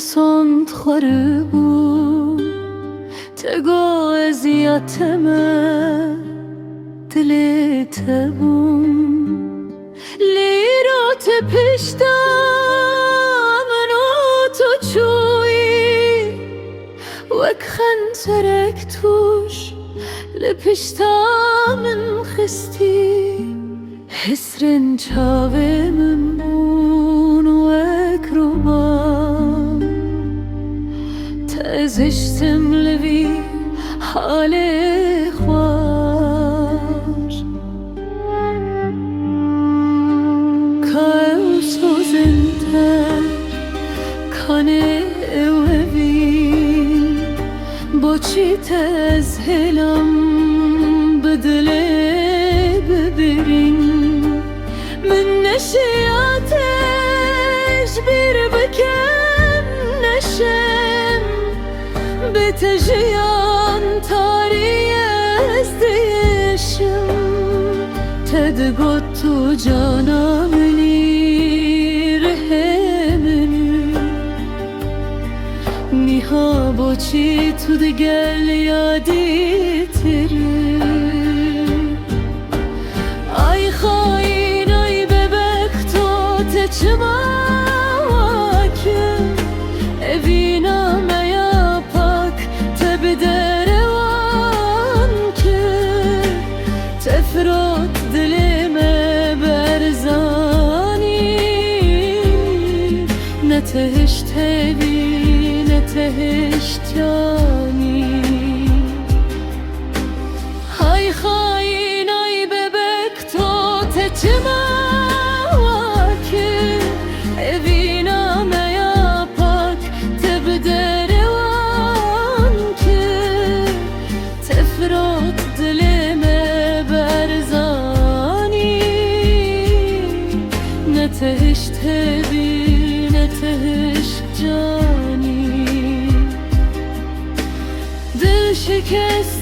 سند خوره بود تگا ازیتمه دلت بود لیرات پشتم منو تو چوی وک خنجرک توش لپشتم خستی حسرن چاوه ممون وک روبان تزشتم لوی حال خوار کاو سوزنتر کانه اوهوی با چی تزهلم بدله ببرین من نشیاتش بیر بکم نشم به تجیان تاری ازدیشم تدگوت تو جانا منی رحمنی نیها با چی تو دگل یادی تری ay hain ay bebek to çmaki evina me yapak tebderevan ki tefrot dilime berzani ne tehiş tevi ne tehiş cani ay hain ay bebek to çmaki evina me yapak tebderevan ki tefrot dilime berzani ne tehiş tevi ne tehiş cani dil şikest